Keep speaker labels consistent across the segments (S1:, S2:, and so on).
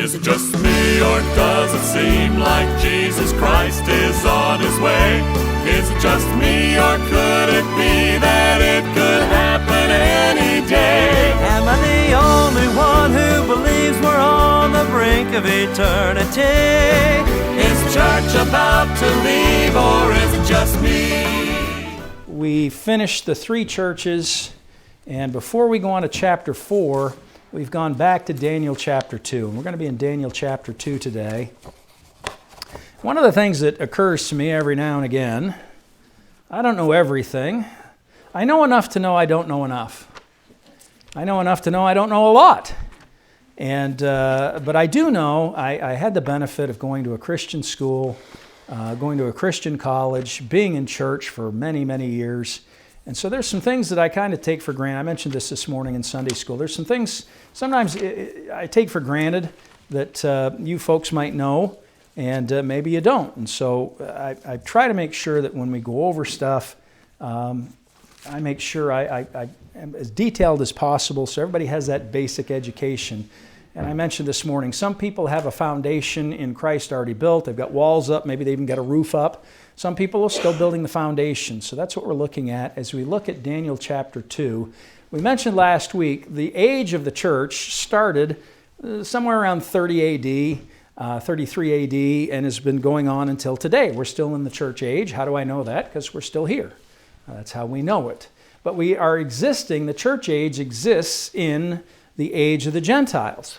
S1: Is it just me, or does it seem like Jesus Christ is on his way? Is it just me, or could it be that it could happen any day?
S2: Am I the only one who believes we're on the brink of eternity?
S1: Is church about to leave, or is it just me?
S3: We finished the 3 churches, and before we go on to chapter 4, we've gone back to Daniel chapter 2, and we're going to be in Daniel chapter 2 today. One of the things that occurs to me every now and again, I don't know everything. I know enough to know I don't know enough. I know enough to know I don't know a lot. But I do know I had the benefit of going to a Christian school, going to a Christian college, being in church for many, many years. And so there's some things that I kind of take for granted. I mentioned this morning in Sunday school. There's some things sometimes I take for granted that you folks might know, and maybe you don't. And so I try to make sure that when we go over stuff, I make sure I am as detailed as possible so everybody has that basic education. And I mentioned this morning, some people have a foundation in Christ already built. They've got walls up, maybe they even got a roof up. Some people are still building the foundation. So that's what we're looking at as we look at Daniel chapter 2. We mentioned last week the age of the church started somewhere around 30 AD, 33 AD, and has been going on until today. We're still in the church age. How do I know that? Because we're still here. That's how we know it. But we are existing, the church age exists in the age of the Gentiles.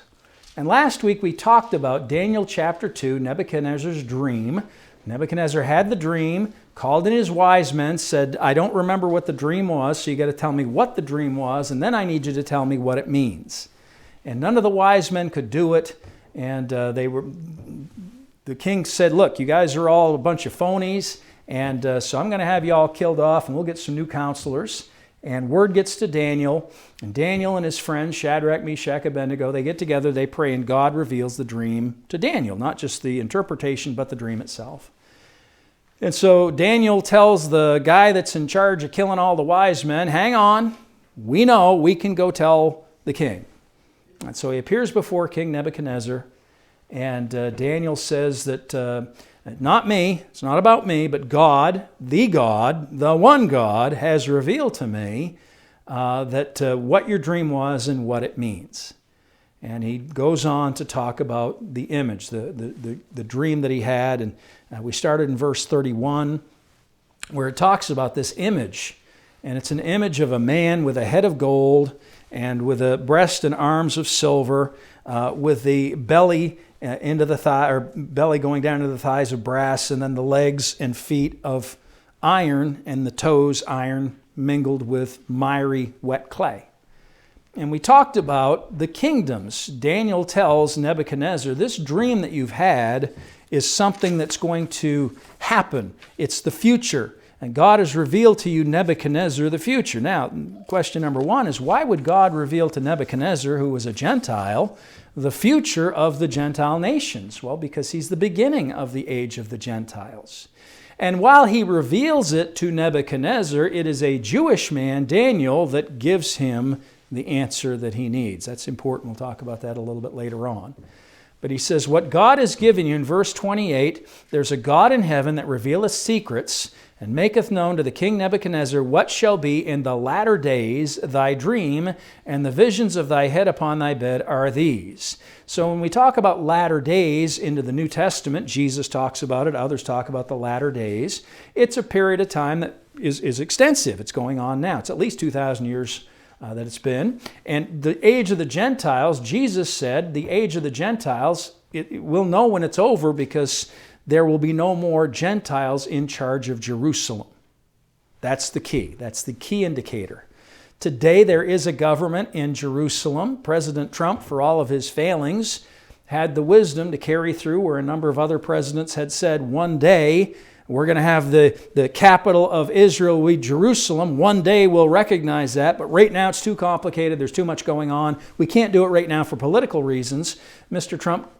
S3: And last week we talked about Daniel chapter 2, Nebuchadnezzar's dream. Nebuchadnezzar had the dream, called in his wise men, said, I don't remember what the dream was, so you got to tell me what the dream was, and then I need you to tell me what it means. And none of the wise men could do it, and the king said, look, you guys are all a bunch of phonies, and so I'm going to have you all killed off, and we'll get some new counselors. And word gets to Daniel, and Daniel and his friends, Shadrach, Meshach, Abednego, they get together, they pray, and God reveals the dream to Daniel, not just the interpretation, but the dream itself. And so Daniel tells the guy that's in charge of killing all the wise men, hang on, we know, we can go tell the king. And so he appears before King Nebuchadnezzar, and Daniel says that not me, it's not about me, but God, the one God, has revealed to me that what your dream was and what it means. And he goes on to talk about the image, the dream that he had. And we started in verse 31, where it talks about this image. And it's an image of a man with a head of gold and with a breast and arms of silver, with the belly into the thigh, or belly going down to the thighs of brass, and then the legs and feet of iron, and the toes iron mingled with miry wet clay. And we talked about the kingdoms. Daniel tells Nebuchadnezzar, this dream that you've had is something that's going to happen. It's the future. And God has revealed to you, Nebuchadnezzar, the future. Now, question number 1 is, why would God reveal to Nebuchadnezzar, who was a Gentile, the future of the Gentile nations? Well, because he's the beginning of the age of the Gentiles. And while he reveals it to Nebuchadnezzar, it is a Jewish man, Daniel, that gives him the answer that he needs. That's important. We'll talk about that a little bit later on. But he says, what God has given you in verse 28, there's a God in heaven that revealeth secrets, and maketh known to the king Nebuchadnezzar what shall be in the latter days. Thy dream and the visions of thy head upon thy bed are these. So when we talk about latter days into the New Testament, Jesus talks about it, others talk about the latter days. It's a period of time that is extensive. It's going on now. It's at least 2,000 years that it's been. And the age of the Gentiles, Jesus said, the age of the Gentiles, we'll know when it's over because there will be no more Gentiles in charge of Jerusalem. That's the key. That's the key indicator. Today there is a government in Jerusalem. President Trump, for all of his failings, had the wisdom to carry through where a number of other presidents had said, one day we're going to have the capital of Israel be Jerusalem. One day we'll recognize that, but right now it's too complicated. There's too much going on. We can't do it right now for political reasons. Mr. Trump,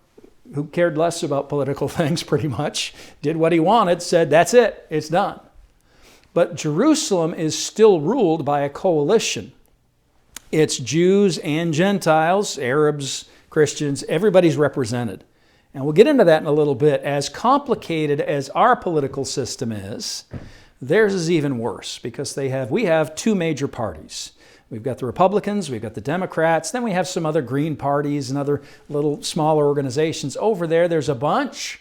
S3: who cared less about political things pretty much, did what he wanted, said, that's it, it's done. But Jerusalem is still ruled by a coalition. It's Jews and Gentiles, Arabs, Christians, everybody's represented. And we'll get into that in a little bit. As complicated as our political system is, theirs is even worse because we have two major parties. We've got the Republicans, we've got the Democrats, then we have some other green parties and other little smaller organizations. Over there, there's a bunch.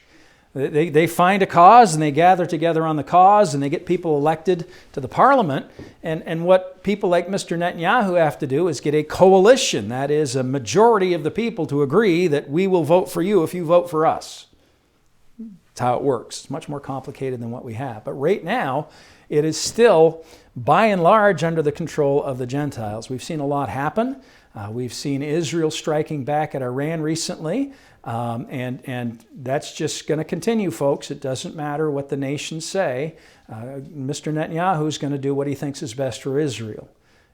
S3: They find a cause and they gather together on the cause and they get people elected to the parliament. And what people like Mr. Netanyahu have to do is get a coalition, that is a majority of the people to agree that we will vote for you if you vote for us. That's how it works. It's much more complicated than what we have. But right now, it is still, by and large, under the control of the Gentiles. We've seen a lot happen. We've seen Israel striking back at Iran recently. And that's just going to continue, folks. It doesn't matter what the nations say. Mr. Netanyahu is going to do what he thinks is best for Israel.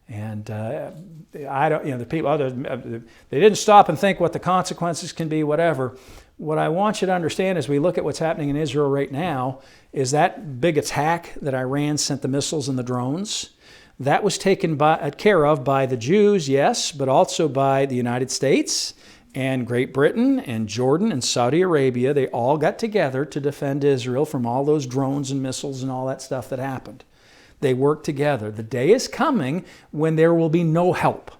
S3: And the people, they didn't stop and think what the consequences can be, whatever. What I want you to understand as we look at what's happening in Israel right now is that big attack that Iran sent the missiles and the drones. That was taken care of by the Jews, yes, but also by the United States and Great Britain and Jordan and Saudi Arabia. They all got together to defend Israel from all those drones and missiles and all that stuff that happened. They worked together. The day is coming when there will be no help.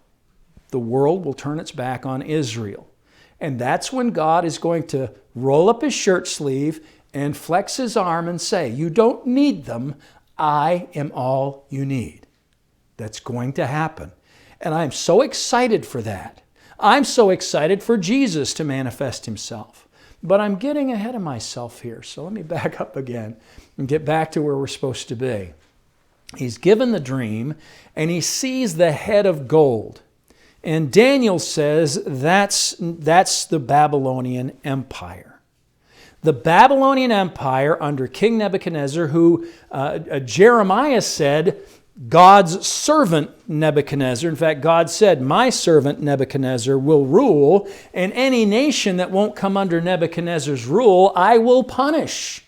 S3: The world will turn its back on Israel. And that's when God is going to roll up his shirt sleeve and flex his arm and say, you don't need them. I am all you need. That's going to happen. And I'm so excited for that. I'm so excited for Jesus to manifest himself. But I'm getting ahead of myself here. So let me back up again and get back to where we're supposed to be. He's given the dream and he sees the head of gold. And Daniel says that's the Babylonian Empire. The Babylonian Empire under King Nebuchadnezzar, who Jeremiah said, God's servant Nebuchadnezzar. In fact, God said, my servant Nebuchadnezzar will rule, and any nation that won't come under Nebuchadnezzar's rule, I will punish.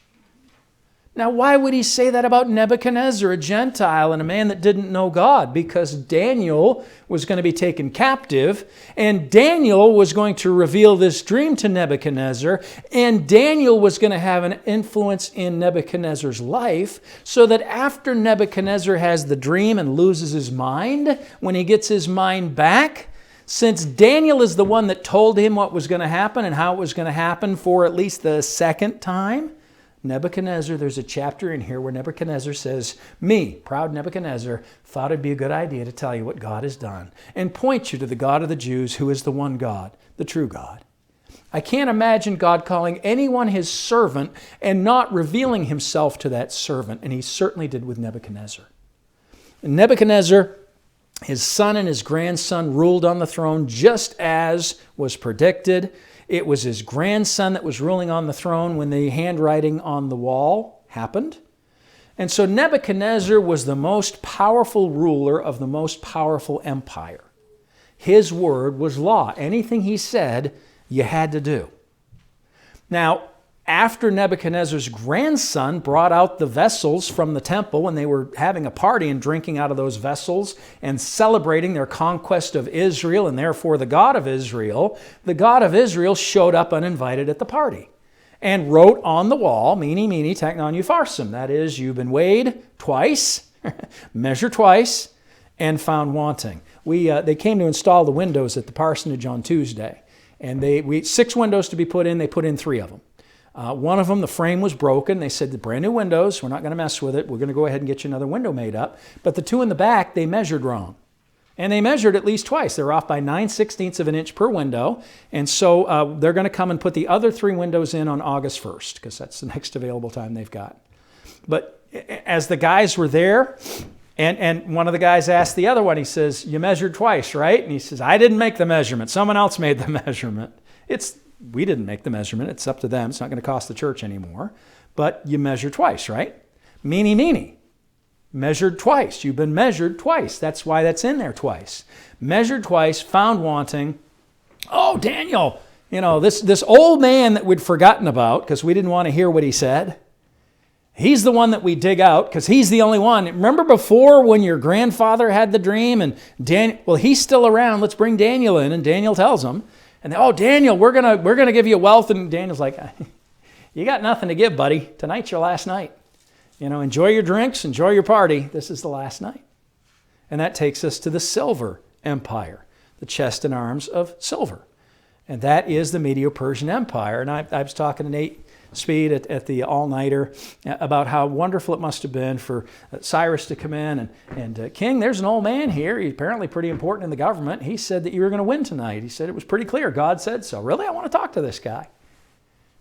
S3: Now, why would he say that about Nebuchadnezzar, a Gentile and a man that didn't know God? Because Daniel was going to be taken captive, and Daniel was going to reveal this dream to Nebuchadnezzar, and Daniel was going to have an influence in Nebuchadnezzar's life, so that after Nebuchadnezzar has the dream and loses his mind, when he gets his mind back, since Daniel is the one that told him what was going to happen and how it was going to happen for at least the second time, Nebuchadnezzar, there's a chapter in here where Nebuchadnezzar says, me, proud Nebuchadnezzar, thought it'd be a good idea to tell you what God has done and point you to the God of the Jews, who is the one God, the true God. I can't imagine God calling anyone his servant and not revealing himself to that servant, and he certainly did with Nebuchadnezzar. And Nebuchadnezzar, his son and his grandson ruled on the throne just as was predicted. It was his grandson that was ruling on the throne when the handwriting on the wall happened. And so Nebuchadnezzar was the most powerful ruler of the most powerful empire. His word was law. Anything he said, you had to do. Now, after Nebuchadnezzar's grandson brought out the vessels from the temple, and they were having a party and drinking out of those vessels and celebrating their conquest of Israel and therefore the God of Israel showed up uninvited at the party and wrote on the wall, mene, mene, teknon, upharsin. That is, you've been weighed twice, measured twice, and found wanting. They came to install the windows at the parsonage on Tuesday. And we 6 windows to be put in. They put in 3 of them. One of them, the frame was broken. They said, the brand new windows, we're not going to mess with it. We're going to go ahead and get you another window made up. But the 2 in the back, they measured wrong. And they measured at least twice. They're off by 9/16 of an inch per window. And so they're going to come and put the other 3 windows in on August 1st, because that's the next available time they've got. But as the guys were there, and one of the guys asked the other one, he says, you measured twice, right? And he says, I didn't make the measurement. Someone else made the measurement. We didn't make the measurement. It's up to them. It's not going to cost the church anymore. But you measure twice, right? Mene, mene. Measured twice. You've been measured twice. That's why that's in there twice. Measured twice, found wanting. Oh, Daniel, this old man that we'd forgotten about because we didn't want to hear what he said. He's the one that we dig out because he's the only one. Remember before when your grandfather had the dream and Daniel, well, he's still around. Let's bring Daniel in. And Daniel tells him. And oh, Daniel, we're gonna give you wealth. And Daniel's like, you got nothing to give, buddy. Tonight's your last night. Enjoy your drinks, enjoy your party. This is the last night. And that takes us to the Silver Empire, the chest and arms of silver. And that is the Medo-Persian Empire. And I was talking to Nate Speed at the all-nighter about how wonderful it must have been for Cyrus to come in and King, there's an old man here. He's apparently pretty important in the government. He said that you were going to win tonight. He said it was pretty clear. God said so. Really? I want to talk to this guy.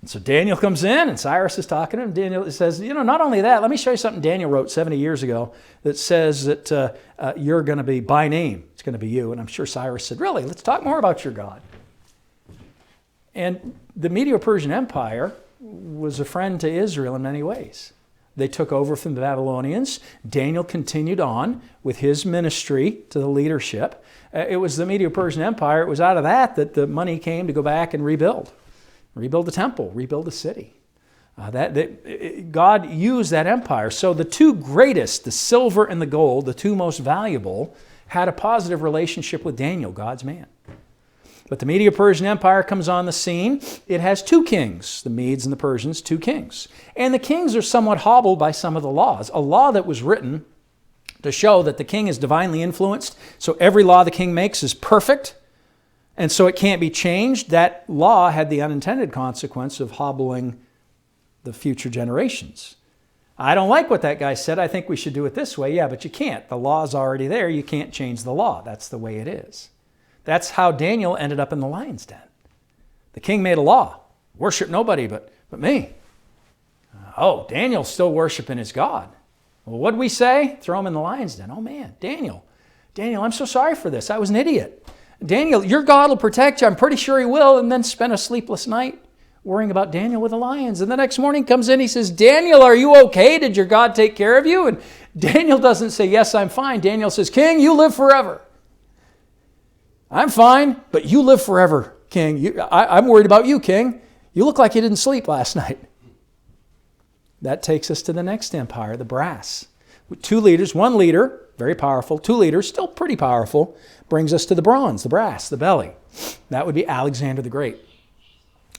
S3: And so Daniel comes in and Cyrus is talking to him. Daniel says, not only that, let me show you something Daniel wrote 70 years ago that says that you're going to be by name. It's going to be you. And I'm sure Cyrus said, really? Let's talk more about your God. And the Medo-Persian Empire was a friend to Israel in many ways. They took over from the Babylonians. Daniel continued on with his ministry to the leadership. It was the Medo-Persian Empire. It was out of that the money came to go back and rebuild the temple, rebuild the city. God used that empire. So the two greatest, the silver and the gold, the two most valuable, had a positive relationship with Daniel, God's man. But the Medo-Persian Empire comes on the scene. It has two kings, the Medes and the Persians, two kings. And the kings are somewhat hobbled by some of the laws. A law that was written to show that the king is divinely influenced, so every law the king makes is perfect, and so it can't be changed. That law had the unintended consequence of hobbling the future generations. I don't like what that guy said. I think we should do it this way. Yeah, but you can't. The law's already there. You can't change the law. That's the way it is. That's how Daniel ended up in the lion's den. The king made a law. Worship nobody but me. Daniel's still worshiping his God. Well, what'd we say? Throw him in the lion's den. Oh man, Daniel, I'm so sorry for this. I was an idiot. Daniel, your God will protect you. I'm pretty sure he will. And then spent a sleepless night worrying about Daniel with the lions. And the next morning comes in, he says, Daniel, are you okay? Did your God take care of you? And Daniel doesn't say, yes, I'm fine. Daniel says, King, you live forever. I'm fine, but you live forever, King. I'm worried about you, King. You look like you didn't sleep last night. That takes us to the next empire, the brass. With two leaders, one leader, very powerful, two leaders, still pretty powerful, brings us to the bronze, the brass, the belly. That would be Alexander the Great.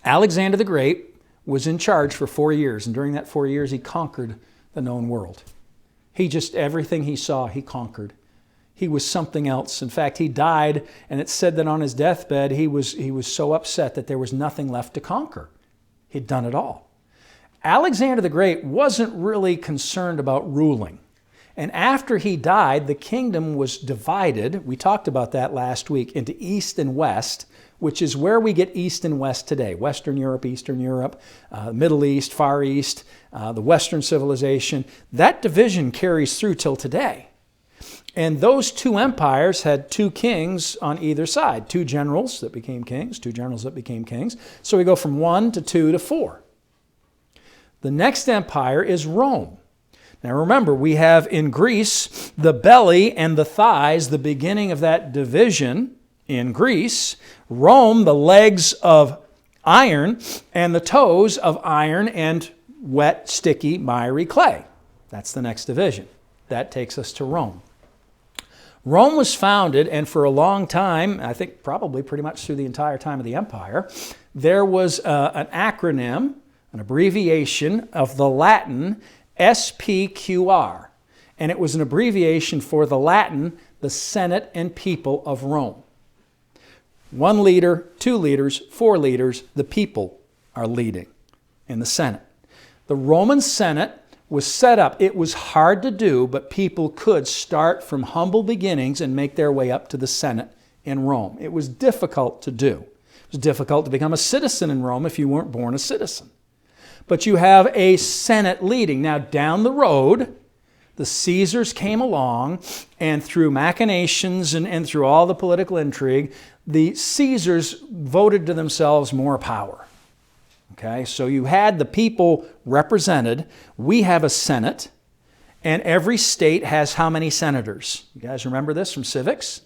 S3: Alexander the Great was in charge for 4 years, and during that 4 years, he conquered the known world. Everything he saw, he conquered. He was something else. In fact, he died, and it's said that on his deathbed, he was so upset that there was nothing left to conquer. He'd done it all. Alexander the Great wasn't really concerned about ruling. And after he died, the kingdom was divided. We talked about that last week, into East and West, which is where we get East and West today. Western Europe, Eastern Europe, Middle East, Far East, the Western civilization. That division carries through till today. And those two empires had two kings on either side, two generals that became kings, two generals that became kings. So we go from 1 to 2 to 4. The next empire is Rome. Now remember, we have in Greece the belly and the thighs, the beginning of that division in Greece. Rome, the legs of iron and the toes of iron and wet, sticky, miry clay. That's the next division. That takes us to Rome. Rome was founded, and for a long time, I think probably pretty much through the entire time of the empire, there was an acronym, an abbreviation of the Latin SPQR. And it was an abbreviation for the Latin, the Senate and people of Rome. 1 leader, 2 leaders, 4 leaders, the people are leading in the Senate. The Roman Senate was set up. It was hard to do, but people could start from humble beginnings and make their way up to the Senate in Rome. It was difficult to do. It was difficult to become a citizen in Rome if you weren't born a citizen. But you have a Senate leading. Now, down the road, the Caesars came along, and through machinations and through all the political intrigue, the Caesars voted to themselves more power. Okay, so you had the people represented. We have a Senate, and every state has how many senators? You guys remember this from civics?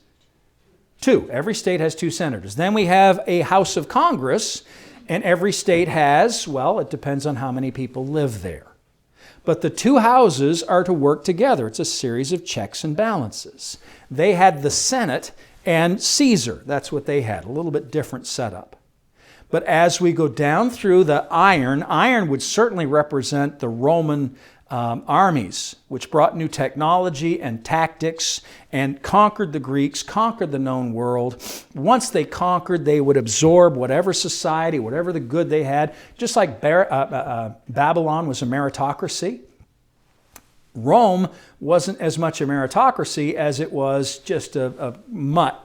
S3: 2. Every state has 2 senators. Then we have a House of Congress, and every state has, well, it depends on how many people live there. But the 2 houses are to work together. It's a series of checks and balances. They had the Senate, and Caesar. That's what they had, a little bit different setup. But as we go down through the iron would certainly represent the Roman armies, which brought new technology and tactics and conquered the Greeks, conquered the known world. Once they conquered, they would absorb whatever society, whatever the good they had, just like Babylon was a meritocracy. Rome wasn't as much a meritocracy as it was just a mutt.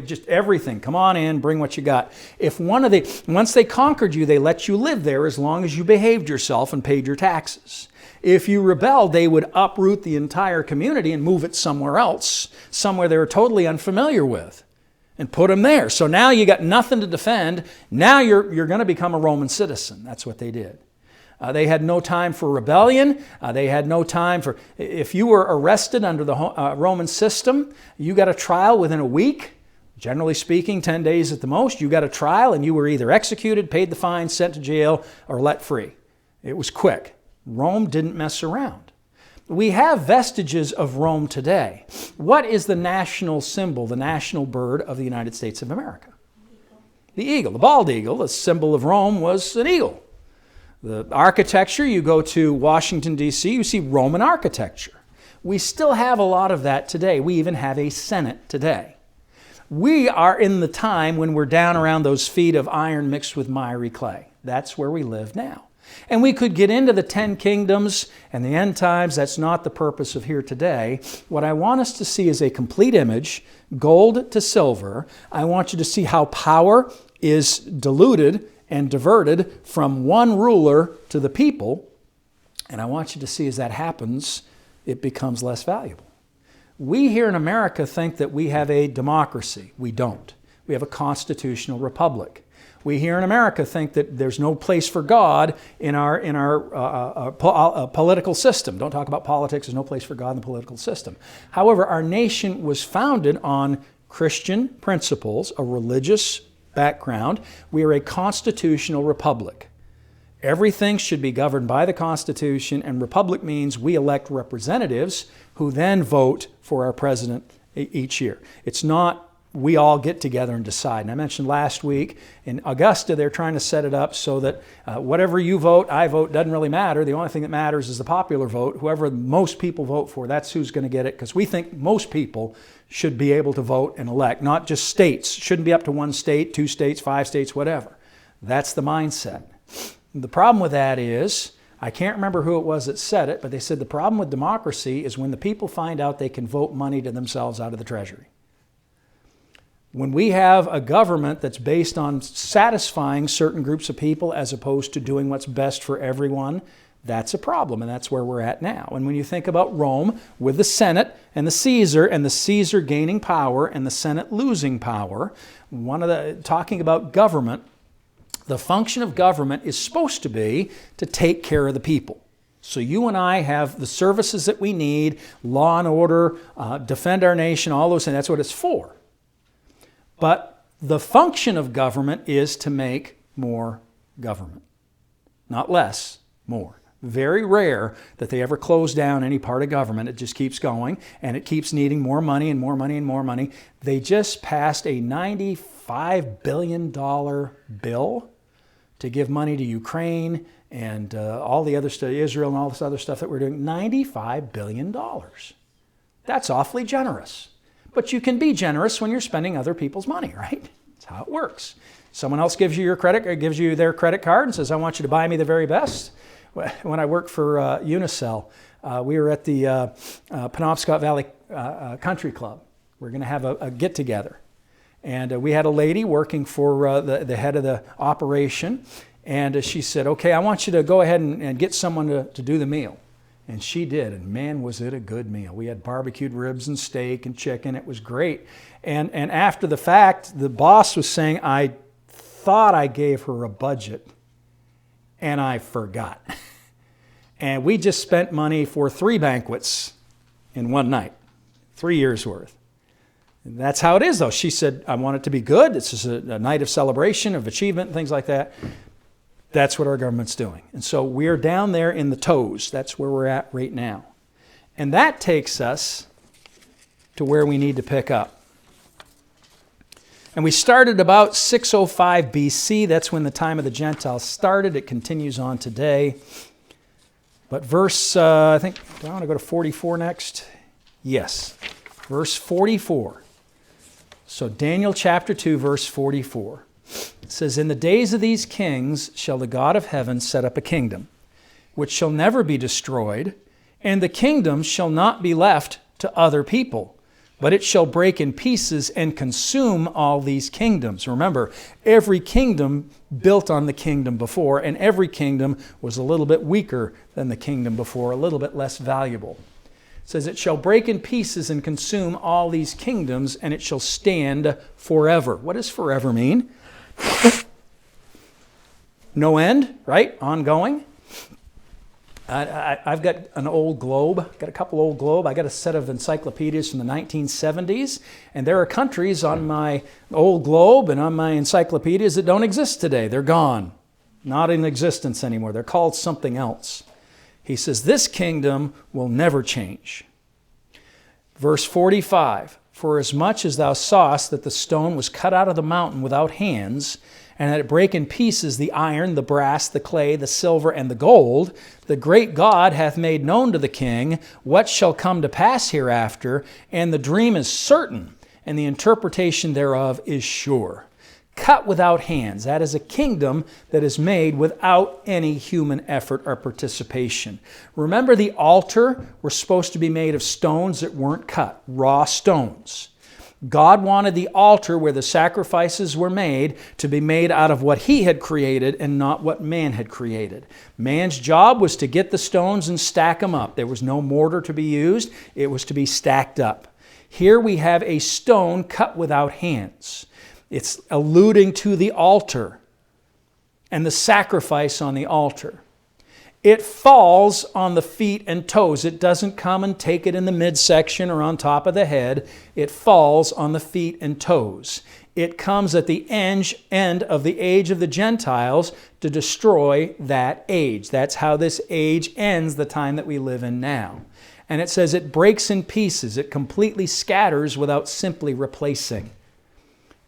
S3: Just everything. Come on in, bring what you got. Once they conquered you, they let you live there as long as you behaved yourself and paid your taxes. If you rebelled, they would uproot the entire community and move it somewhere else, somewhere they were totally unfamiliar with, and put them there. So now you got nothing to defend. Now you're going to become a Roman citizen. That's what they did. They had no time for rebellion. They had no time for... If you were arrested under the Roman system, you got a trial within a week. Generally speaking, 10 days at the most. You got a trial and you were either executed, paid the fine, sent to jail, or let free. It was quick. Rome didn't mess around. We have vestiges of Rome today. What is the national symbol, the national bird of the United States of America? The eagle, the bald eagle. The symbol of Rome was an eagle. The architecture, you go to Washington, D.C., you see Roman architecture. We still have a lot of that today. We even have a Senate today. We are in the time when we're down around those feet of iron mixed with miry clay. That's where we live now. And we could get into the 10 kingdoms and the end times. That's not the purpose of here today. What I want us to see is a complete image, gold to silver. I want you to see how power is diluted and diverted from one ruler to the people. And I want you to see as that happens, it becomes less valuable. We here in America think that we have a democracy. We don't. We have a constitutional republic. We here in America think that there's no place for God in our political system. Don't talk about politics. There's no place for God in the political system. However, our nation was founded on Christian principles, a religious background. We are a constitutional republic. Everything should be governed by the Constitution, and republic means we elect representatives who then vote for our president each year. It's not we all get together and decide. And I mentioned last week in Augusta, they're trying to set it up so that whatever you vote, I vote, doesn't really matter. The only thing that matters is the popular vote. Whoever most people vote for, that's who's going to get it, because we think most people should be able to vote and elect, not just states. Shouldn't be up to one state, 2 states, 5 states, whatever. That's the mindset. The problem with that is, I can't remember who it was that said it, but they said the problem with democracy is when the people find out they can vote money to themselves out of the treasury. When we have a government that's based on satisfying certain groups of people as opposed to doing what's best for everyone, that's a problem, and that's where we're at now. And when you think about Rome with the Senate and the Caesar gaining power and the Senate losing power, talking about government, the function of government is supposed to be to take care of the people. So you and I have the services that we need, law and order, defend our nation, all those things. That's what it's for. But the function of government is to make more government. Not less, more. Very rare that they ever close down any part of government. It just keeps going, and it keeps needing more money and more money and more money. They just passed a $95 billion bill to give money to Ukraine and all the other stuff, Israel and all this other stuff that we're doing. $95 billion. That's awfully generous. But you can be generous when you're spending other people's money, right? That's how it works. Someone else gives you their credit card and says, I want you to buy me the very best. When I worked for Unicel, we were at the Penobscot Valley Country Club. We're going to have a get-together. And we had a lady working for the head of the operation, and she said, okay, I want you to go ahead and get someone to do the meal. And she did, and man, was it a good meal. We had barbecued ribs and steak and chicken. It was great. And after the fact, the boss was saying, I thought I gave her a budget, and I forgot. And we just spent money for 3 banquets in one night, 3 years worth. And that's how it is, though. She said, I want it to be good. This is a night of celebration, of achievement, and things like that. That's what our government's doing. And so we're down there in the toes. That's where we're at right now. And that takes us to where we need to pick up. And we started about 605 BC. That's when the time of the Gentiles started. It continues on today. But verse, I think, do I want to go to 44 next? Yes. Verse 44. So Daniel chapter 2, verse 44. It says, "In the days of these kings shall the God of heaven set up a kingdom, which shall never be destroyed, and the kingdom shall not be left to other people, but it shall break in pieces and consume all these kingdoms." Remember, every kingdom built on the kingdom before, and every kingdom was a little bit weaker than the kingdom before, a little bit less valuable. It says, "It shall break in pieces and consume all these kingdoms, and it shall stand forever." What does forever mean? No end, right? Ongoing. I've got an old globe, got a couple old globe. I got a set of encyclopedias from the 1970s, and there are countries on my old globe and on my encyclopedias that don't exist today. They're gone, not in existence anymore. They're called something else. He says, this kingdom will never change. Verse 45, "For as much as thou sawest that the stone was cut out of the mountain without hands, and that it brake in pieces the iron, the brass, the clay, the silver, and the gold, the great God hath made known to the king what shall come to pass hereafter, and the dream is certain, and the interpretation thereof is sure." Cut without hands. That is a kingdom that is made without any human effort or participation. Remember, the altar was supposed to be made of stones that weren't cut, raw stones. God wanted the altar where the sacrifices were made to be made out of what He had created and not what man had created. Man's job was to get the stones and stack them up. There was no mortar to be used. It was to be stacked up. Here we have a stone cut without hands. It's alluding to the altar and the sacrifice on the altar. It falls on the feet and toes. It doesn't come and take it in the midsection or on top of the head. It falls on the feet and toes. It comes at the end of the age of the Gentiles to destroy that age. That's how this age ends, the time that we live in now. And it says it breaks in pieces. It completely scatters without simply replacing.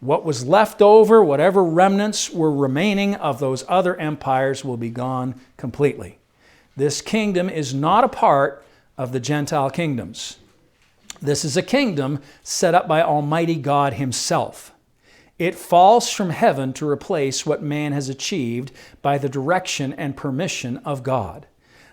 S3: What was left over, whatever remnants were remaining of those other empires, will be gone completely. This kingdom is not a part of the Gentile kingdoms. This is a kingdom set up by Almighty God Himself. It falls from heaven to replace what man has achieved by the direction and permission of God.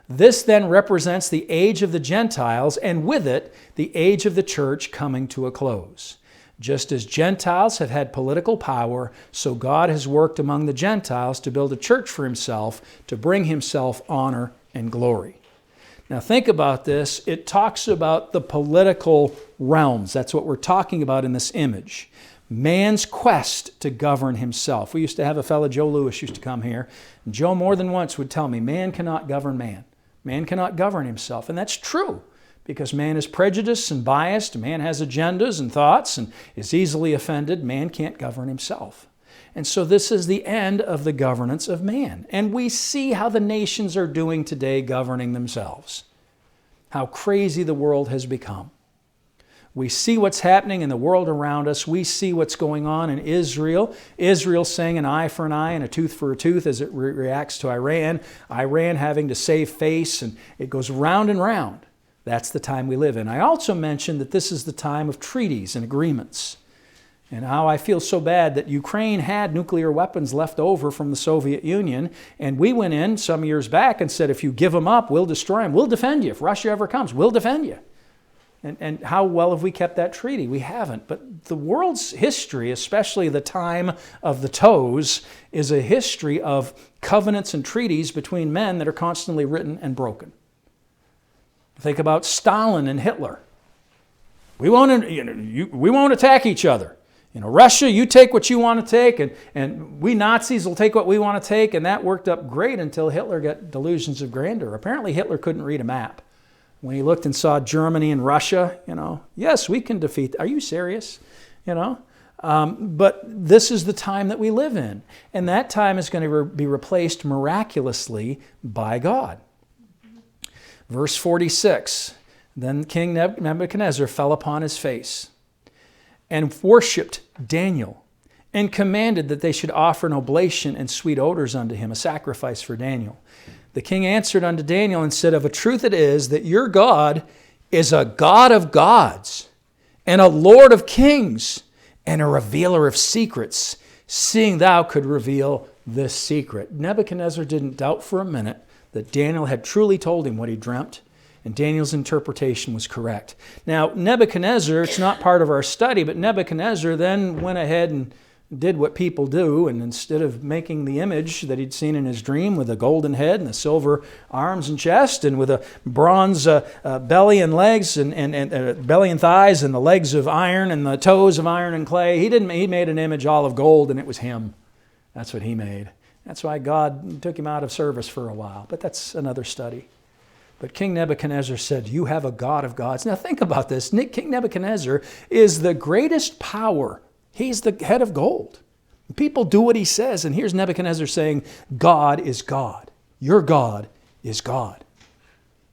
S3: This then represents the age of the Gentiles, and with it, the age of the church coming to a close. Just as Gentiles have had political power, so God has worked among the Gentiles to build a church for Himself, to bring Himself honor and glory. Now think about this. It talks about the political realms. That's what we're talking about in this image. Man's quest to govern himself. We used to have a fellow, Joe Lewis, used to come here. And Joe more than once would tell me, man cannot govern man. Man cannot govern himself. And that's true. Because man is prejudiced and biased, man has agendas and thoughts and is easily offended, man can't govern himself. And so this is the end of the governance of man. And we see how the nations are doing today governing themselves. How crazy the world has become. We see what's happening in the world around us. We see what's going on in Israel. Israel saying an eye for an eye and a tooth for a tooth as it reacts to Iran. Iran having to save face, and it goes round and round. That's the time we live in. I also mentioned that this is the time of treaties and agreements. And how I feel so bad that Ukraine had nuclear weapons left over from the Soviet Union. And we went in some years back and said, if you give them up, we'll destroy them. We'll defend you. If Russia ever comes, we'll defend you. And how well have we kept that treaty? We haven't. But the world's history, especially the time of the toes, is a history of covenants and treaties between men that are constantly written and broken. Think about Stalin and Hitler. We won't attack each other. Russia, you take what you want to take, and we Nazis will take what we want to take, and that worked up great until Hitler got delusions of grandeur. Apparently Hitler couldn't read a map. When he looked and saw Germany and Russia, yes, we can defeat. Are you serious? But this is the time that we live in, and that time is going to be replaced miraculously by God. Verse 46, then King Nebuchadnezzar fell upon his face and worshipped Daniel and commanded that they should offer an oblation and sweet odors unto him, a sacrifice for Daniel. The king answered unto Daniel and said, Of a truth it is that your God is a God of gods, and a Lord of kings, and a revealer of secrets, seeing thou could reveal this secret. Nebuchadnezzar didn't doubt for a minute that Daniel had truly told him what he dreamt, and Daniel's interpretation was correct. Now, Nebuchadnezzar, it's not part of our study, but Nebuchadnezzar then went ahead and did what people do, and instead of making the image that he'd seen in his dream with a golden head and the silver arms and chest and with a bronze belly and legs and belly and thighs and the legs of iron and the toes of iron and clay, he made an image all of gold, and it was him. That's what he made. That's why God took him out of service for a while, but that's another study. But King Nebuchadnezzar said, you have a God of gods. Now think about this. King Nebuchadnezzar is the greatest power. He's the head of gold. People do what he says, and here's Nebuchadnezzar saying, God is God. Your God is God.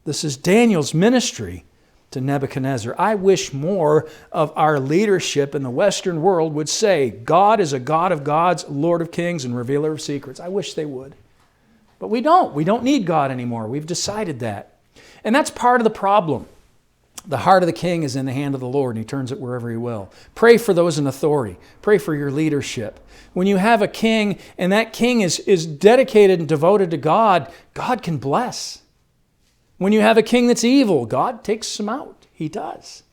S3: This is Daniel's ministry to Nebuchadnezzar. I wish more of our leadership in the Western world would say, God is a God of gods, Lord of kings, and revealer of secrets. I wish they would. But we don't. We don't need God anymore. We've decided that. And that's part of the problem. The heart of the king is in the hand of the Lord, and he turns it wherever he will. Pray for those in authority. Pray for your leadership. When you have a king, and that king is dedicated and devoted to God, God can bless. When you have a king that's evil, God takes him out. He does.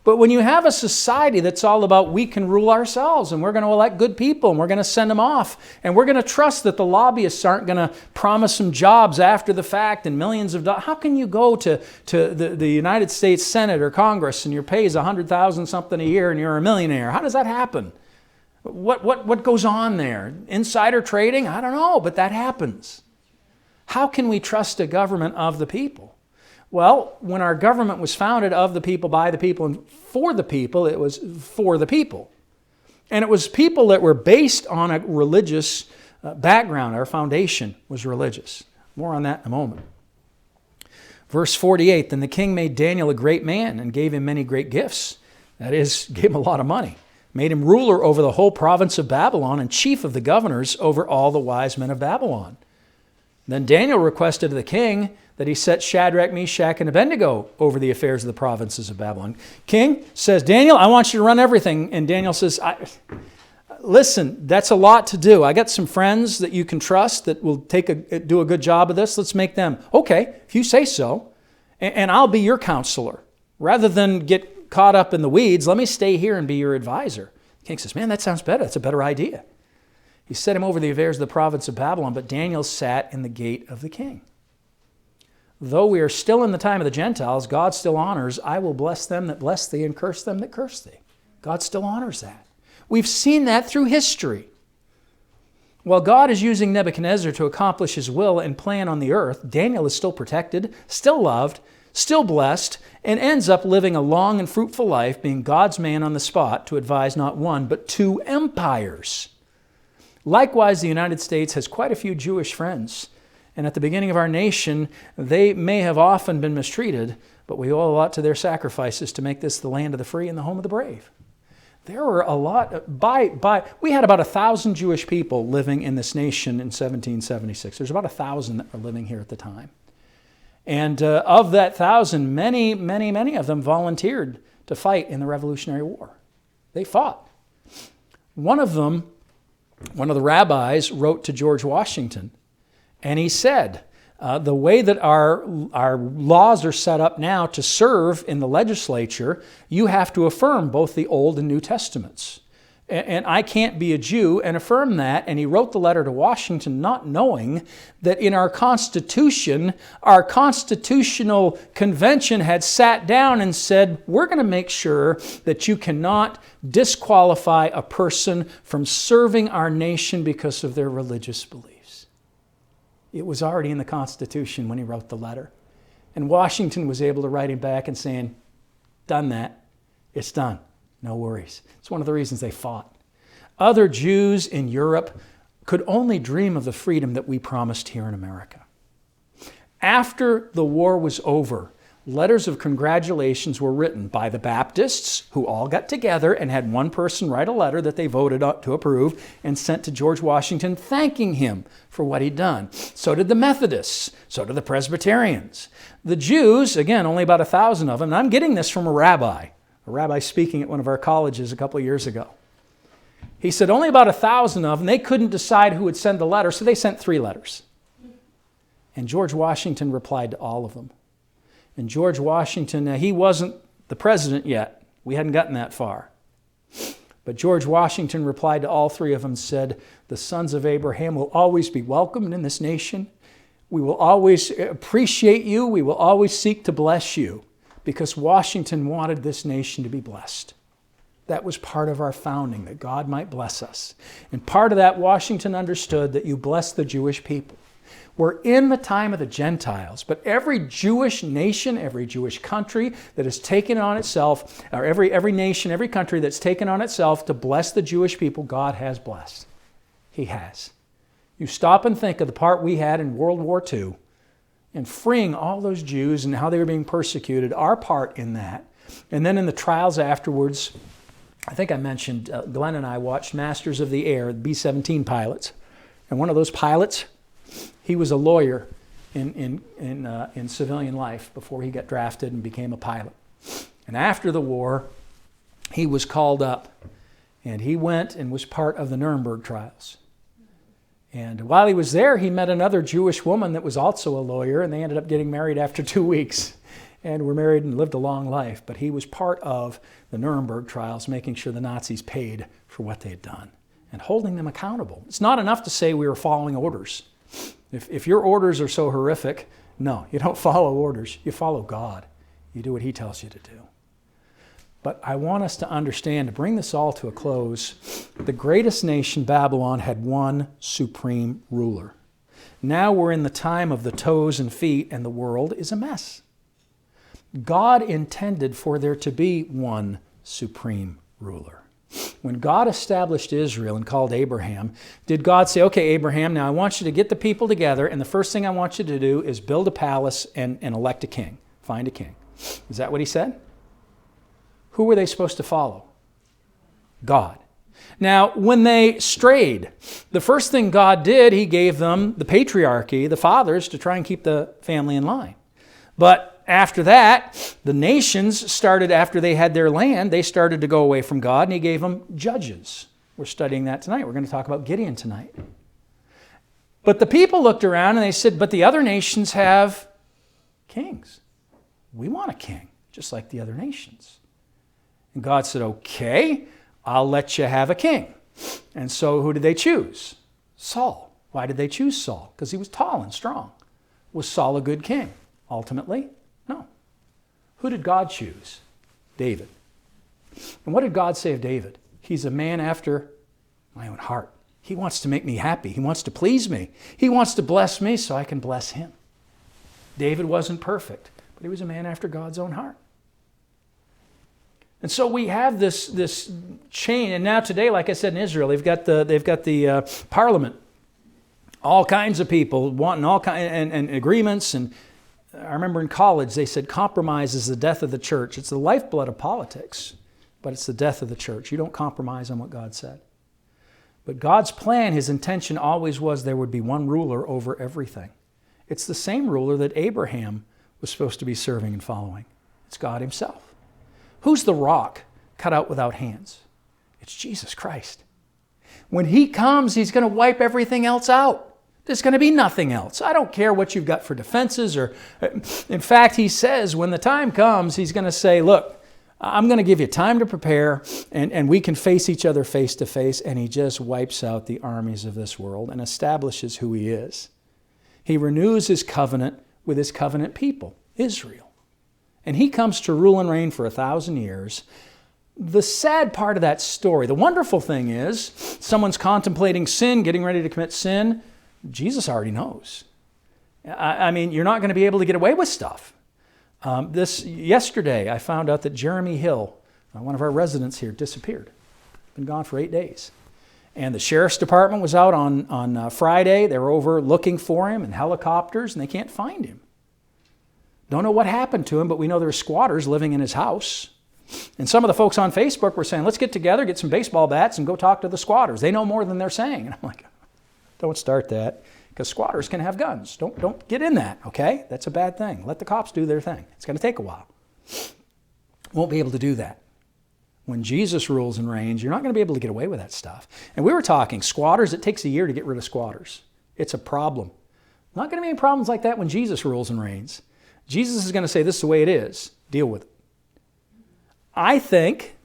S3: But when you have a society that's all about we can rule ourselves, and we're going to elect good people, and we're going to send them off, and we're going to trust that the lobbyists aren't going to promise them jobs after the fact and millions of dollars. How can you go to the United States Senate or Congress and your pay is $100,000 something a year and you're a millionaire? How does that happen? What goes on there? Insider trading? I don't know, but that happens. How can we trust a government of the people? Well, when our government was founded of the people, by the people, and for the people, it was for the people. And it was people that were based on a religious background. Our foundation was religious. More on that in a moment. Verse 48, Then the king made Daniel a great man and gave him many great gifts. That is, gave him a lot of money. Made him ruler over the whole province of Babylon and chief of the governors over all the wise men of Babylon. Then Daniel requested of the king that he set Shadrach, Meshach, and Abednego over the affairs of the provinces of Babylon. King says, Daniel, I want you to run everything. And Daniel says, listen, that's a lot to do. I got some friends that you can trust that will do a good job of this. Let's make them. Okay, if you say so. And I'll be your counselor. Rather than get caught up in the weeds, let me stay here and be your advisor. The king says, man, that sounds better. That's a better idea. He set him over the affairs of the province of Babylon, but Daniel sat in the gate of the king. Though we are still in the time of the Gentiles, God still honors, I will bless them that bless thee and curse them that curse thee. God still honors that. We've seen that through history. While God is using Nebuchadnezzar to accomplish his will and plan on the earth, Daniel is still protected, still loved, still blessed, and ends up living a long and fruitful life, being God's man on the spot to advise not one, but 2 empires. Likewise, the United States has quite a few Jewish friends. And at the beginning of our nation, they may have often been mistreated, but we owe a lot to their sacrifices to make this the land of the free and the home of the brave. There were a lot, we had about 1,000 Jewish people living in this nation in 1776. There's about 1,000 that were living here at the time. And of that 1,000, many of them volunteered to fight in the Revolutionary War. They fought. One of the rabbis wrote to George Washington, and he said, the way that our laws are set up now to serve in the legislature, you have to affirm both the Old and New Testaments. And I can't be a Jew and affirm that. And he wrote the letter to Washington not knowing that in our Constitution, our Constitutional Convention had sat down and said, we're going to make sure that you cannot disqualify a person from serving our nation because of their religious beliefs. It was already in the Constitution when he wrote the letter. And Washington was able to write him back and saying, done that. It's done. No worries. It's one of the reasons they fought. Other Jews in Europe could only dream of the freedom that we promised here in America. After the war was over, letters of congratulations were written by the Baptists, who all got together and had one person write a letter that they voted to approve and sent to George Washington thanking him for what he'd done. So did the Methodists. So did the Presbyterians. The Jews, again, only about 1,000 of them. And I'm getting this from a rabbi speaking at one of our colleges a couple of years ago. He said only about 1,000 of them. They couldn't decide who would send the letter, so they sent 3 letters. And George Washington replied to all of them. And George Washington, now he wasn't the president yet. We hadn't gotten that far. But George Washington replied to all 3 of them and said, the sons of Abraham will always be welcomed in this nation. We will always appreciate you. We will always seek to bless you, because Washington wanted this nation to be blessed. That was part of our founding, that God might bless us. And part of that, Washington understood that you bless the Jewish people. We're in the time of the Gentiles, but every Jewish nation, every Jewish country that has taken on itself, or every nation, every country that's taken on itself to bless the Jewish people, God has blessed. He has. You stop and think of the part we had in World War II and freeing all those Jews and how they were being persecuted, our part in that. And then in the trials afterwards, I think I mentioned, Glenn and I watched Masters of the Air, the B-17 pilots. And one of those pilots, he was a lawyer in civilian life before he got drafted and became a pilot. And after the war, he was called up, and he went and was part of the Nuremberg trials. And while he was there, he met another Jewish woman that was also a lawyer, and they ended up getting married after 2 weeks. And were married and lived a long life. But he was part of the Nuremberg trials, making sure the Nazis paid for what they had done and holding them accountable. It's not enough to say we were following orders. If your orders are so horrific, no, you don't follow orders. You follow God. You do what he tells you to do. But I want us to understand, to bring this all to a close, the greatest nation, Babylon, had one supreme ruler. Now we're in the time of the toes and feet, and the world is a mess. God intended for there to be one supreme ruler. When God established Israel and called Abraham, did God say, okay, Abraham, now I want you to get the people together, and the first thing I want you to do is build a palace and elect a king, find a king? Is that what he said? Who were they supposed to follow? God. Now, when they strayed, the first thing God did, he gave them the patriarchy, the fathers, to try and keep the family in line. But after that, the nations started, after they had their land, they started to go away from God, and he gave them judges. We're studying that tonight. We're going to talk about Gideon tonight. But the people looked around and they said, but the other nations have kings. We want a king, just like the other nations. And God said, okay, I'll let you have a king. And so who did they choose? Saul. Why did they choose Saul? Because he was tall and strong. Was Saul a good king? Ultimately, no. Who did God choose? David. And what did God say of David? He's a man after my own heart. He wants to make me happy. He wants to please me. He wants to bless me so I can bless him. David wasn't perfect, but he was a man after God's own heart. And so we have this chain. And now today, like I said, in Israel, they've got the parliament. All kinds of people wanting all kinds and agreements. And I remember in college they said compromise is the death of the church. It's the lifeblood of politics, but it's the death of the church. You don't compromise on what God said. But God's plan, his intention always was there would be one ruler over everything. It's the same ruler that Abraham was supposed to be serving and following. It's God himself. Who's the rock cut out without hands? It's Jesus Christ. When he comes, he's going to wipe everything else out. There's going to be nothing else. I don't care what you've got for defenses. In fact, he says when the time comes, he's going to say, look, I'm going to give you time to prepare, and we can face each other face to face. And he just wipes out the armies of this world and establishes who he is. He renews his covenant with his covenant people, Israel. And he comes to rule and reign for 1,000 years. The sad part of that story, the wonderful thing is, someone's contemplating sin, getting ready to commit sin. Jesus already knows. I mean, you're not going to be able to get away with stuff. Yesterday, I found out that Jeremy Hill, one of our residents here, disappeared. Been gone for 8 days. And the sheriff's department was out on Friday. They were over looking for him in helicopters, and they can't find him. Don't know what happened to him, but we know there's squatters living in his house. And some of the folks on Facebook were saying, let's get together, get some baseball bats, and go talk to the squatters. They know more than they're saying. And I'm like, don't start that, because squatters can have guns. Don't get in that, okay? That's a bad thing. Let the cops do their thing. It's going to take a while. Won't be able to do that. When Jesus rules and reigns, you're not going to be able to get away with that stuff. And we were talking squatters. It takes a year to get rid of squatters. It's a problem. Not going to be any problems like that when Jesus rules and reigns. Jesus is going to say, this is the way it is. Deal with it. I think,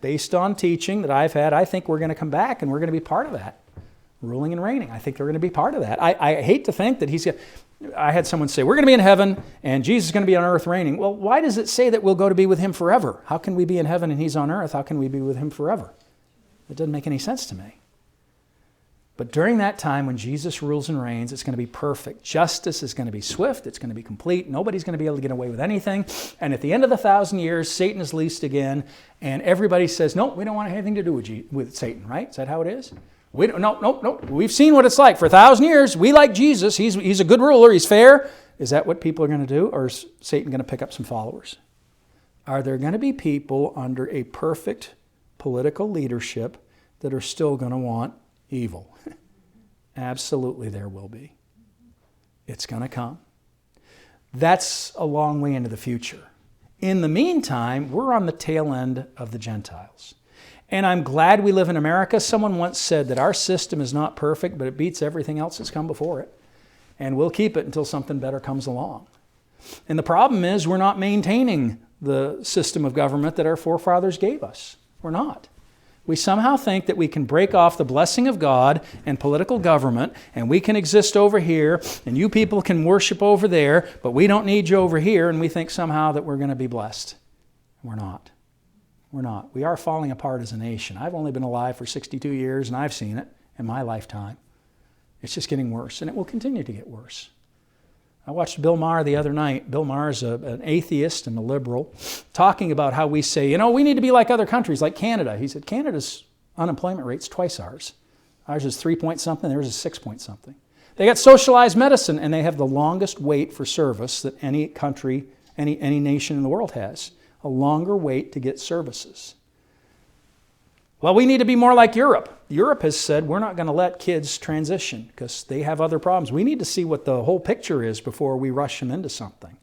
S3: based on teaching that I've had, I think we're going to come back and we're going to be part of that. Ruling and reigning. I think they're going to be part of that. I hate to think that I had someone say, we're going to be in heaven and Jesus is going to be on earth reigning. Well, why does it say that we'll go to be with him forever? How can we be in heaven and he's on earth? How can we be with him forever? It doesn't make any sense to me. But during that time when Jesus rules and reigns, it's going to be perfect. Justice is going to be swift. It's going to be complete. Nobody's going to be able to get away with anything. And at the end of the 1,000 years, Satan is leased again. And everybody says, no, we don't want anything to do with Satan, right? Is that how it is? No. We've seen what it's like for 1,000 years. We like Jesus. He's a good ruler. He's fair. Is that what people are going to do? Or is Satan going to pick up some followers? Are there going to be people under a perfect political leadership that are still going to want evil? Absolutely there will be. It's going to come. That's a long way into the future. In the meantime, we're on the tail end of the Gentiles. And I'm glad we live in America. Someone once said that our system is not perfect, but it beats everything else that's come before it. And we'll keep it until something better comes along. And the problem is we're not maintaining the system of government that our forefathers gave us. We're not. We somehow think that we can break off the blessing of God and political government, and we can exist over here, and you people can worship over there, but we don't need you over here, and we think somehow that we're going to be blessed. We're not. We're not. We are falling apart as a nation. I've only been alive for 62 years, and I've seen it in my lifetime. It's just getting worse, and it will continue to get worse. I watched Bill Maher the other night. Bill Maher is an atheist and a liberal, talking about how we say, we need to be like other countries, like Canada. He said, Canada's unemployment rate's twice ours. Ours is 3 point something, theirs is 6 point something. They got socialized medicine, and they have the longest wait for service that any country, any nation in the world has. A longer wait to get services. Well, we need to be more like Europe. Europe has said we're not going to let kids transition because they have other problems. We need to see what the whole picture is before we rush them into something.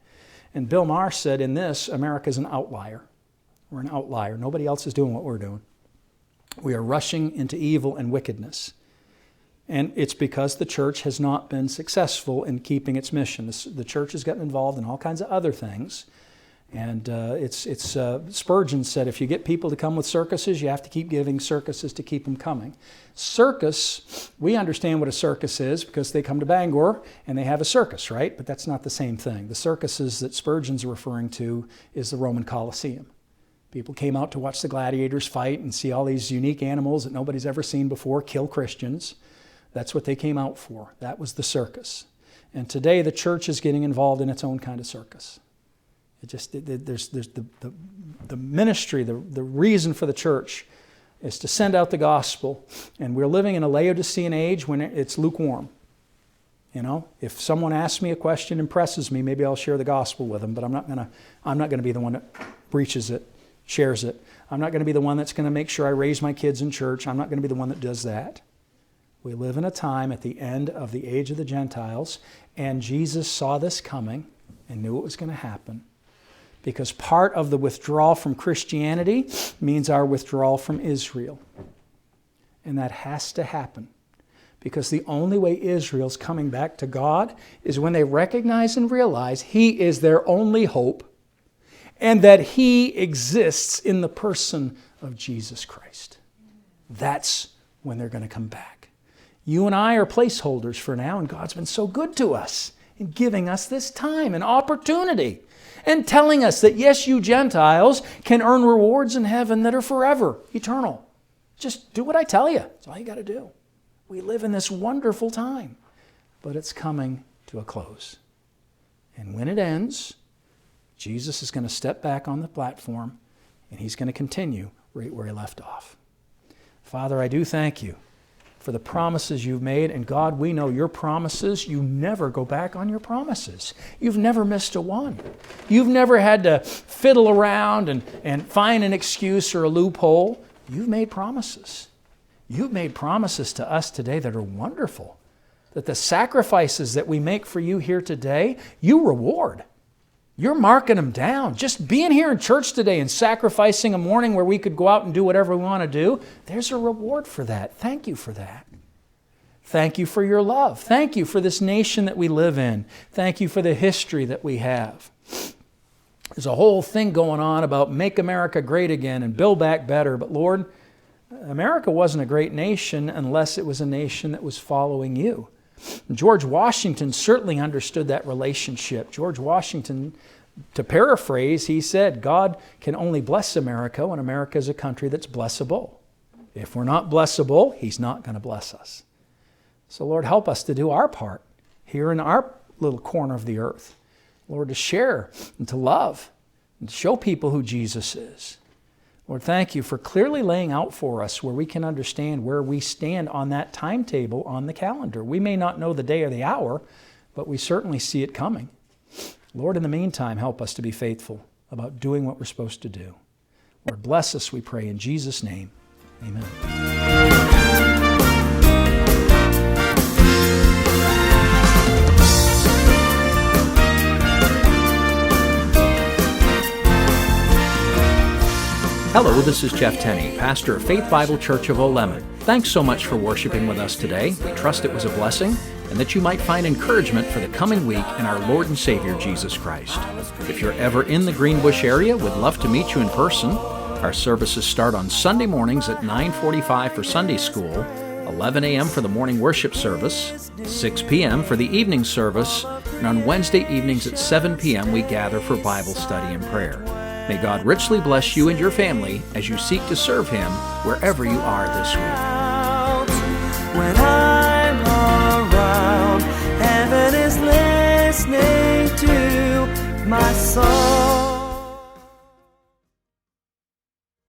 S3: And Bill Maher said in this, America's an outlier. We're an outlier. Nobody else is doing what we're doing. We are rushing into evil and wickedness. And it's because the church has not been successful in keeping its mission. The church has gotten involved in all kinds of other things. And Spurgeon said, if you get people to come with circuses, you have to keep giving circuses to keep them coming. Circus, we understand what a circus is because they come to Bangor and they have a circus, right? But that's not the same thing. The circuses that Spurgeon's referring to is the Roman Colosseum. People came out to watch the gladiators fight and see all these unique animals that nobody's ever seen before kill Christians. That's what they came out for. That was the circus. And today the church is getting involved in its own kind of circus. There's the ministry, the reason for the church is to send out the gospel. And we're living in a Laodicean age when it's lukewarm. If someone asks me a question, impresses me, maybe I'll share the gospel with them, but I'm not going to be the one that preaches it, shares it. I'm not going to be the one that's going to make sure I raise my kids in church. I'm not going to be the one that does that. We live in a time at the end of the age of the Gentiles, and Jesus saw this coming and knew it was going to happen. Because part of the withdrawal from Christianity means our withdrawal from Israel. And that has to happen. Because the only way Israel's coming back to God is when they recognize and realize He is their only hope and that He exists in the person of Jesus Christ. That's when they're going to come back. You and I are placeholders for now, and God's been so good to us in giving us this time and opportunity. And telling us that, yes, you Gentiles can earn rewards in heaven that are forever, eternal. Just do what I tell you. That's all you got to do. We live in this wonderful time, but it's coming to a close. And when it ends, Jesus is going to step back on the platform, and He's going to continue right where He left off. Father, I do thank You for the promises you've made. And God, we know your promises, you never go back on your promises. You've never missed a one. You've never had to fiddle around and find an excuse or a loophole. You've made promises. You've made promises to us today that are wonderful. That the sacrifices that we make for you here today, you reward. You're marking them down. Just being here in church today and sacrificing a morning where we could go out and do whatever we want to do, there's a reward for that. Thank you for that. Thank you for your love. Thank you for this nation that we live in. Thank you for the history that we have. There's a whole thing going on about make America great again and build back better. But Lord, America wasn't a great nation unless it was a nation that was following you. George Washington certainly understood that relationship. George Washington, to paraphrase, he said, God can only bless America when America is a country that's blessable. If we're not blessable, He's not going to bless us. So Lord, help us to do our part here in our little corner of the earth. Lord, to share and to love and to show people who Jesus is. Lord, thank you for clearly laying out for us where we can understand where we stand on that timetable on the calendar. We may not know the day or the hour, but we certainly see it coming. Lord, in the meantime, help us to be faithful about doing what we're supposed to do. Lord, bless us, we pray, in Jesus' name. Amen.
S4: Hello, this is Jeff Tenney, pastor of Faith Bible Church of Olemet. Thanks so much for worshiping with us today. We trust it was a blessing and that you might find encouragement for the coming week in our Lord and Savior, Jesus Christ. If you're ever in the Greenbush area, we'd love to meet you in person. Our services start on Sunday mornings at 9:45 for Sunday school, 11 a.m. for the morning worship service, 6 p.m. for the evening service, and on Wednesday evenings at 7 p.m. we gather for Bible study and prayer. May God richly bless you and your family as you seek to serve Him wherever you are this week.
S2: When I'm around, heaven is listening to my song.